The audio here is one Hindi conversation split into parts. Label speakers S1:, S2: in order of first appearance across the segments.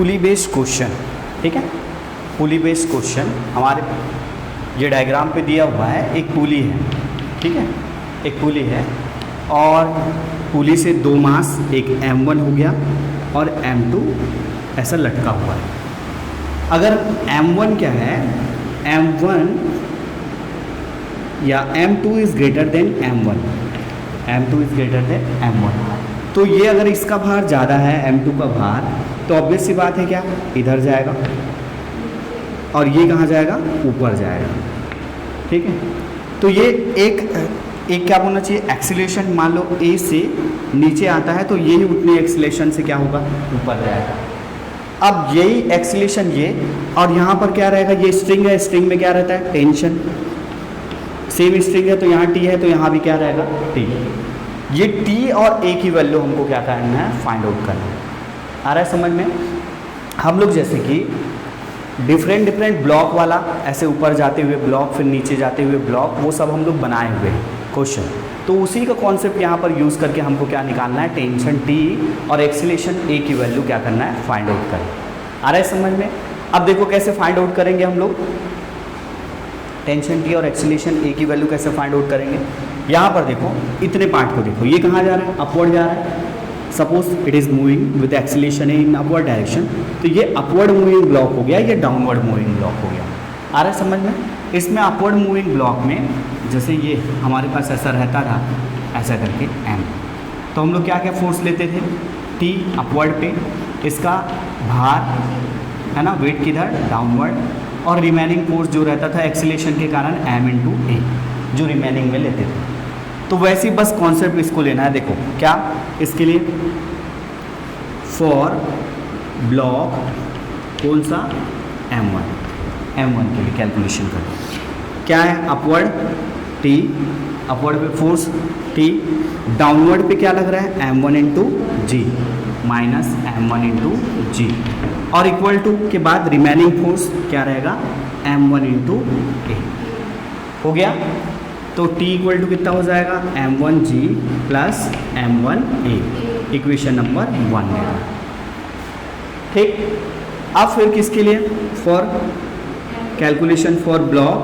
S1: पुली बेस्ड क्वेश्चन, ठीक है। पुली बेस्ड क्वेश्चन हमारे ये डायग्राम पे दिया हुआ है, एक पुली है, ठीक है, एक पुली है और पुली से दो मास, एक M1 हो गया और M2 ऐसा लटका हुआ है। अगर M1 क्या है, M1 या M2 is greater than M1, M2 is greater than M1, तो ये अगर इसका भार ज़्यादा है M2 का भार, तो ऑब्वियस सी बात है क्या, इधर जाएगा और ये कहाँ जाएगा, ऊपर जाएगा, ठीक है। तो ये एक क्या होना चाहिए, एक्सीलरेशन मान लो A से नीचे आता है तो यही उतनी एक्सीलरेशन से क्या होगा, ऊपर जाएगा। अब यही एक्सीलरेशन ये, और यहाँ पर क्या रहेगा, ये स्ट्रिंग है, स्ट्रिंग में क्या रहता है, टेंशन। सेम स्ट्रिंग है तो यहाँ T है तो यहाँ भी क्या रहेगा, T। ये T और A की वैल्यू हमको क्या करना है, फाइंड आउट करना है। आ रहा है समझ में। हम लोग जैसे कि डिफरेंट ब्लॉक वाला, ऐसे ऊपर जाते हुए ब्लॉक, फिर नीचे जाते हुए ब्लॉक, वो सब हम लोग बनाए हुए हैं क्वेश्चन। तो उसी का कॉन्सेप्ट यहाँ पर यूज़ करके हमको क्या निकालना है, टेंशन T और एक्सीलरेशन A की वैल्यू क्या करना है, फाइंड आउट करें। आ रहा है समझ में। अब देखो कैसे फाइंड आउट करेंगे हम लोग, टेंशन T और एक्सीलरेशन A की वैल्यू कैसे फाइंड आउट करेंगे। यहाँ पर देखो, इतने पार्ट को देखो, ये कहाँ जा रहा है, अपवर्ड जा रहा है। Suppose it is moving with acceleration in upward direction, तो ये अपवर्ड मूविंग ब्लॉक हो गया, ये डाउनवर्ड मूविंग ब्लॉक हो गया। आ रहा है समझ में। इसमें अपवर्ड मूविंग ब्लॉक में जैसे ये हमारे पास ऐसा रहता था, ऐसा करके M, तो हम लोग क्या क्या फोर्स लेते थे, T अपवर्ड पे, इसका भार है ना, वेट किधर, डाउनवर्ड, और रिमेनिंग फोर्स जो रहता था एक्सीलरेशन के कारण M × A, जो रिमेनिंग में लेते थे। तो वैसे ही बस कॉन्सेप्ट इसको लेना है। देखो क्या, इसके लिए फॉर ब्लॉक कौन सा, M1 के लिए कैलकुलेशन करो, क्या है, अपवर्ड T, अपवर्ड पे फोर्स T, डाउनवर्ड पे क्या लग रहा है, M1 × G minus M1 × G, और इक्वल टू के बाद रिमेनिंग फोर्स क्या रहेगा, M1 × A। हो गया। तो T इक्वल टू कितना हो जाएगा, M1G plus M1A, equation number 1 लेगा, ठीक। अब फिर किसके लिए, for calculation for block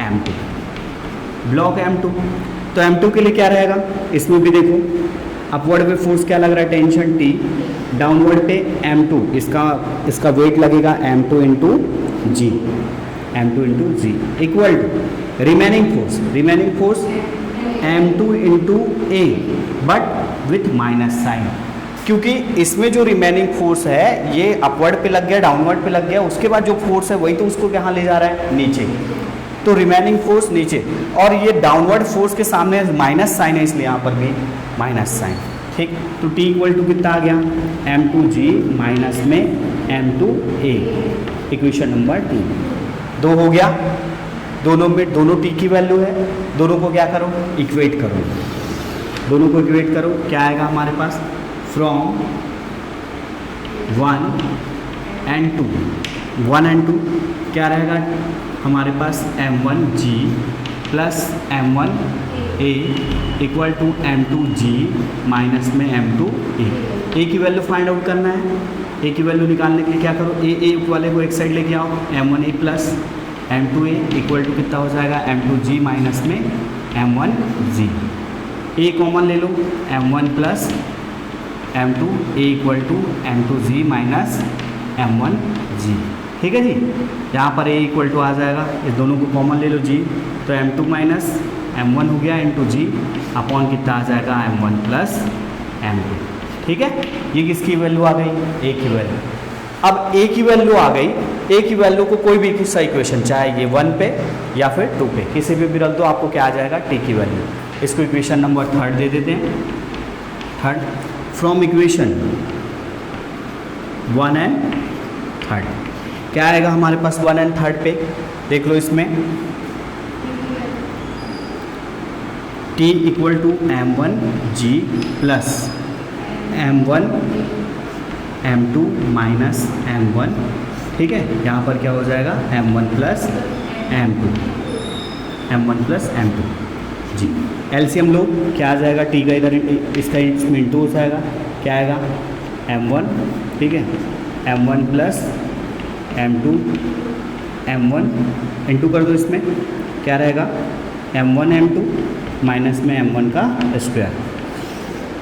S1: M2, block M2। तो M2 के लिए क्या रहेगा, इसमें भी देखो, अपवर्ड पे फोर्स क्या लग रहा है, टेंशन T, डाउनवर्ड पे M2, इसका वेट लगेगा M2 × G equal to remaining force M2 × A but with minus sign, क्योंकि इसमें जो रिमेनिंग फोर्स है ये अपवर्ड पे लग गया, डाउनवर्ड पे लग गया, उसके बाद जो फोर्स है वही तो उसको कहाँ ले जा रहा है, नीचे। तो रिमेनिंग फोर्स नीचे, और ये डाउनवर्ड फोर्स के सामने माइनस साइन है, इसलिए यहाँ पर भी माइनस साइन, ठीक। तो T इक्वल टू कितना आ गया, M2G माइनस में M2A, इक्वेशन नंबर 2। 2 हो गया, दोनों T की वैल्यू है, दोनों को क्या करो, इक्वेट करो, दोनों को इक्वेट करो, क्या आएगा हमारे पास, फ्रॉम 1 and 2 क्या रहेगा हमारे पास, M1G plus M1A equal to M2G minus में M2A। A की वैल्यू फाइंड आउट करना है। A की वैल्यू निकालने के लिए क्या करो, A वाले को एक साइड लेके आओ, M1A plus M2A equal to कितना हो जाएगा, M2G माइनस में M1G। A कॉमन ले लो, M1 plus M2A equal to M2G minus M1G, ठीक है जी। यहाँ पर A इक्वल टू आ जाएगा, इस दोनों को कॉमन ले लो G, तो M2 माइनस M1 हो गया × G अपॉन कितना आ जाएगा, M1 प्लस M2, ठीक है। ये किसकी वैल्यू आ गई, A की वैल्यू। अब A की वैल्यू आ गई, A की वैल्यू को कोई भी सा इक्वेशन, चाहे ये 1 पे या फिर 2 पे, किसी भी रख दो, आपको क्या आ जाएगा, T की वैल्यू। इसको इक्वेशन नंबर 3 दे देते हैं। थर्ड, फ्रॉम इक्वेशन 1 and 3 क्या आएगा हमारे पास, 1 and 3 पे देख लो, इसमें T equal to M1G plus M1 M2 minus M1, ठीक है। यहाँ पर क्या हो जाएगा, M1 प्लस M2 जी। एलसीएम लो, क्या आ जाएगा, T का इधर इसका इसमें इंटू हो जाएगा, क्या आएगा, m1, ठीक है, m1 plus m2, m1 into कर दो, इसमें क्या रहेगा, m1 m2 माइनस में m1 का स्क्वायर,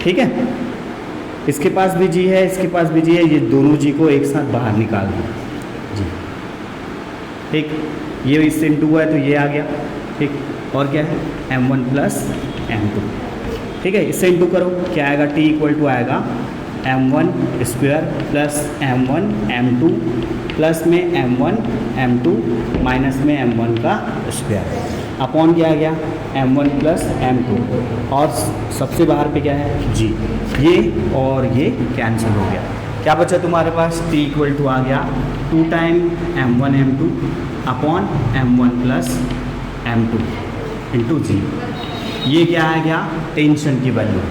S1: ठीक है। इसके पास भी जी है, इसके पास भी जी है, ये दोनों जी को एक साथ बाहर निकाल दो जी, ठीक। ये इससे इंटू हुआ है तो ये आ गया, ठीक। और क्या है, m1 प्लस m2, ठीक है। इससे इंटू करो, क्या आएगा, t इक्वल टू आएगा m1 square plus m1 m2 plus में m1 m2 माइनस में m1 का स्क्वायर अपॉन क्या आ गया, m1 प्लस m2, और सबसे बाहर पे क्या है, g। ये और ये कैंसिल हो गया, क्या बचा तुम्हारे पास, t इक्वल टू आ गया 2 time m1 m2 upon m1 plus m2 into G. ये क्या आ गया, टेंशन की वैल्यू,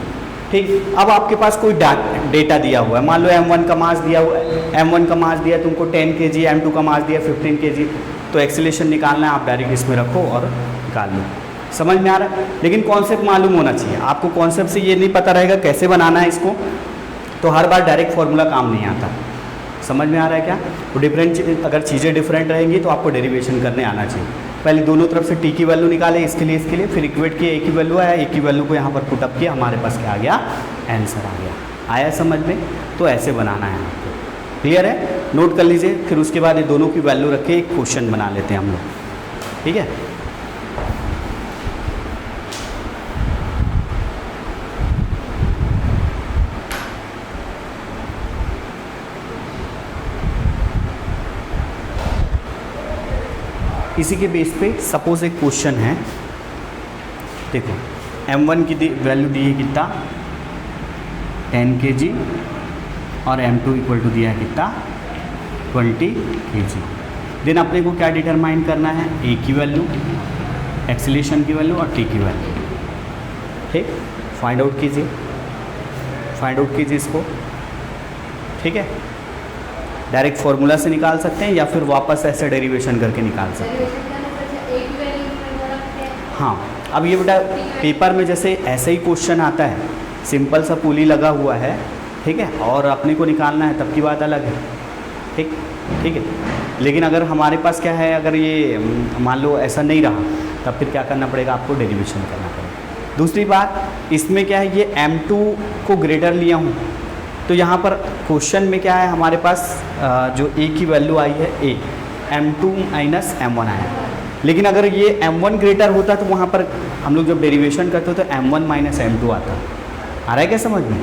S1: ठीक। अब आपके पास कोई डेटा दिया हुआ है, मान लो m1 का मास दिया हुआ है, m1 का मास दिया तुमको 10 kg, m2 का मास दिया 15 kg, तो एक्सेलेरेशन निकालना है, आप डायरेक्ट इसमें रखो और निकाल लो। समझ में आ रहा है, लेकिन कॉन्सेप्ट मालूम होना चाहिए आपको। कॉन्सेप्ट से ये नहीं पता रहेगा कैसे बनाना है इसको, तो हर बार डायरेक्ट फॉर्मूला काम नहीं आता। समझ में आ रहा है क्या, तो डिफरेंट, अगर चीज़ें डिफरेंट रहेंगी तो आपको डेरिवेशन करने आना चाहिए। पहले दोनों तरफ से टी की वैल्यू निकाले, इसके लिए फिर इक्वेट किए, एक ही वैल्यू आया, एक ही वैल्यू को यहाँ पर पुटअप किया, हमारे पास क्या आ गया, आंसर आ गया। आया समझ में, तो ऐसे बनाना है आपको, क्लियर है। नोट कर लीजिए, फिर उसके बाद ये दोनों की वैल्यू रख के एक क्वेश्चन बना लेते हैं हम लोग, ठीक है। इसी के बेस पे सपोज एक क्वेश्चन है, देखो m1 की वैल्यू दी है कितना, 10 kg, और m2 इक्वल टू दिया है कितना, 20 kg। देन अपने को क्या डिटरमाइन करना है, a की वैल्यू, एक्सीलरेशन की वैल्यू और t की वैल्यू, ठीक। फाइंड आउट कीजिए इसको, ठीक है। डायरेक्ट फार्मूला से निकाल सकते हैं या फिर वापस ऐसे डेरिवेशन करके निकाल सकते हैं। हाँ, अब ये बेटा पेपर में जैसे ऐसे ही क्वेश्चन आता है, सिंपल सा पुली लगा हुआ है, ठीक है, और अपने को निकालना है तब की बात अलग है, ठीक है। लेकिन अगर हमारे पास क्या है, अगर ये मान लो ऐसा नहीं रहा, तब फिर क्या करना पड़ेगा, आपको डेरिवेशन करना पड़ेगा। दूसरी बात, इसमें क्या है, ये m2 को ग्रेटर लिया हूँ, तो यहाँ पर क्वेश्चन में क्या है हमारे पास, जो a की वैल्यू आई है a, m2 माइनस m1 आया। लेकिन अगर ये m1 ग्रेटर होता तो वहाँ पर हम लोग जब डेरिवेशन करते हो तो m1 माइनस m2 आता। आ रहा है क्या समझ में?